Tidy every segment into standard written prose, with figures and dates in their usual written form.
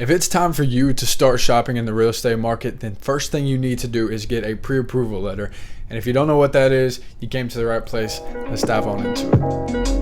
If it's time for you to start shopping in the real estate market, then first thing you need to do is get a pre-approval letter. And if you don't know what that is, you came to the right place. Let's dive on into it.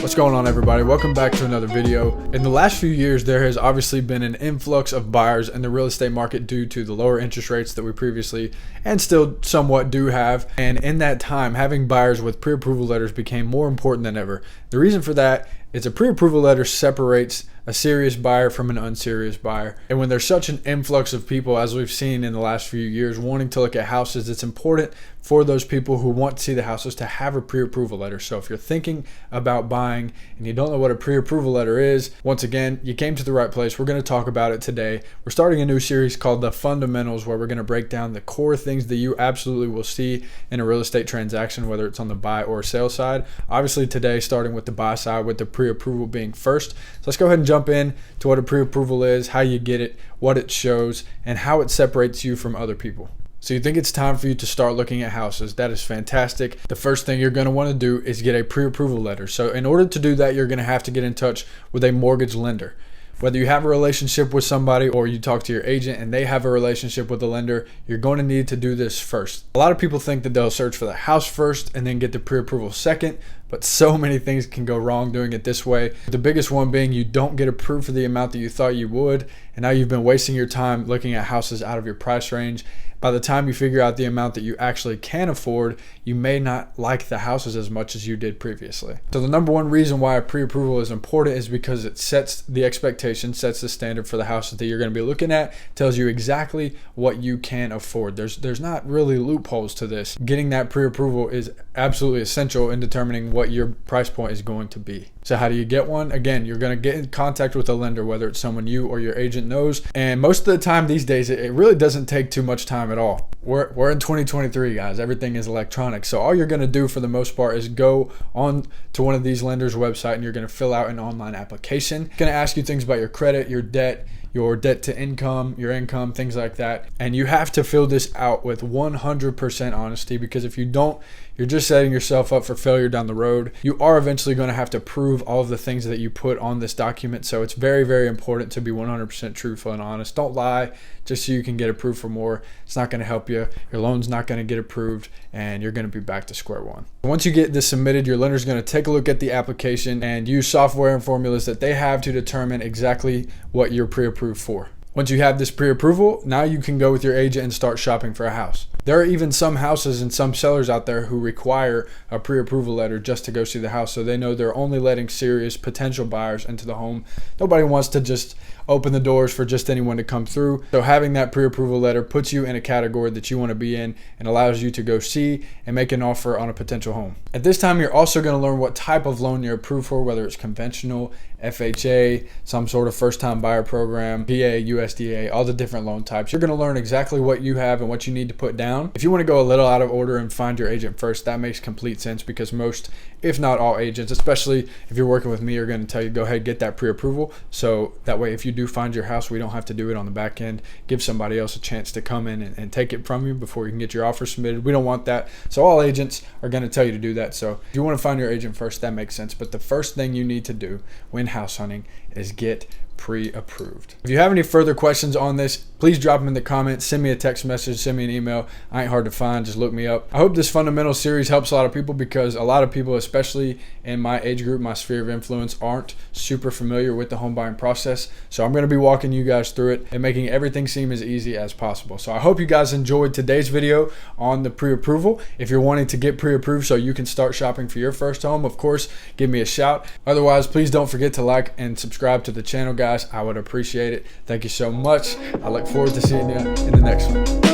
What's going on, everybody? Welcome back to another video. In the last few years, there has obviously been an influx of buyers in the real estate market due to the lower interest rates that we previously and still somewhat do have. And in that time, having buyers with pre-approval letters became more important than ever. The reason for that is a pre-approval letter separates a serious buyer from an unserious buyer. And when there's such an influx of people, as we've seen in the last few years, wanting to look at houses, it's important for those people who want to see the houses to have a pre-approval letter. So if you're thinking about buying and you don't know what a pre-approval letter is, once again, you came to the right place. We're going to talk about it today. We're starting a new series called The Fundamentals, where we're going to break down the core things that you absolutely will see in a real estate transaction, whether it's on the buy or sell side. Obviously today, starting with the buy side, with the pre-approval being first. So let's go ahead and jump in to what a pre-approval is, how you get it, what it shows, and how it separates you from other people. So you think it's time for you to start looking at houses. That is fantastic. The first thing you're going to want to do is get a pre-approval letter. So in order to do that, you're going to have to get in touch with a mortgage lender. Whether you have a relationship with somebody or you talk to your agent and they have a relationship with the lender, you're going to need to do this first. A lot of people think that they'll search for the house first and then get the pre-approval second, but so many things can go wrong doing it this way. The biggest one being you don't get approved for the amount that you thought you would, and now you've been wasting your time looking at houses out of your price range. By the time you figure out the amount that you actually can afford, you may not like the houses as much as you did previously. So the number one reason why a pre-approval is important is because it sets the expectation, sets the standard for the houses that you're going to be looking at, tells you exactly what you can afford. There's not really loopholes to this. Getting that pre-approval is absolutely essential in determining what your price point is going to be. So how do you get one? Again, you're going to get in contact with a lender, whether it's someone you or your agent knows. And most of the time these days, it really doesn't take too much time at all. We're in 2023, guys. Everything is electronic. So all you're going to do for the most part is go on to one of these lenders' website and you're going to fill out an online application. It's going to ask you things about your credit, your debt to income, your income, things like that. And you have to fill this out with 100% honesty, because if you don't, you're just setting yourself up for failure down the road. You are eventually going to have to prove all of the things that you put on this document. So it's very, very important to be 100% truthful and honest. Don't lie just so you can get approved for more. It's not going to help you. Your loan's not going to get approved and you're going to be back to square one. Once you get this submitted, your lender's going to take a look at the application and use software and formulas that they have to determine exactly what you're pre-approved for. Once you have this pre-approval, now you can go with your agent and start shopping for a house. There are even some houses and some sellers out there who require a pre-approval letter just to go see the house, so they know they're only letting serious potential buyers into the home. Nobody wants to just open the doors for just anyone to come through. So having that pre-approval letter puts you in a category that you want to be in and allows you to go see and make an offer on a potential home. At this time, you're also going to learn what type of loan you're approved for, whether it's conventional, FHA, some sort of first-time buyer program, PA, USDA, all the different loan types. You're going to learn exactly what you have and what you need to put down. If you want to go a little out of order and find your agent first, that makes complete sense, because most, if not all agents, especially if you're working with me, are going to tell you, go ahead, get that pre-approval. So that way, if you do find your house, we don't have to do it on the back end. Give somebody else a chance to come in and take it from you before you can get your offer submitted. We don't want that. So all agents are going to tell you to do that. So if you want to find your agent first, that makes sense. But the first thing you need to do when house hunting is get pre-approved. If you have any further questions on this, please drop them in the comments, send me a text message, send me an email. I ain't hard to find, just look me up. I hope this fundamental series helps a lot of people, because a lot of people, especially in my age group, my sphere of influence, aren't super familiar with the home buying process. So I'm going to be walking you guys through it and making everything seem as easy as possible. So I hope you guys enjoyed today's video on the pre-approval. If you're wanting to get pre-approved so you can start shopping for your first home, of course, give me a shout. Otherwise, please don't forget to like and subscribe to the channel, guys. I would appreciate it. Thank you so much. I look forward to seeing you in the next one.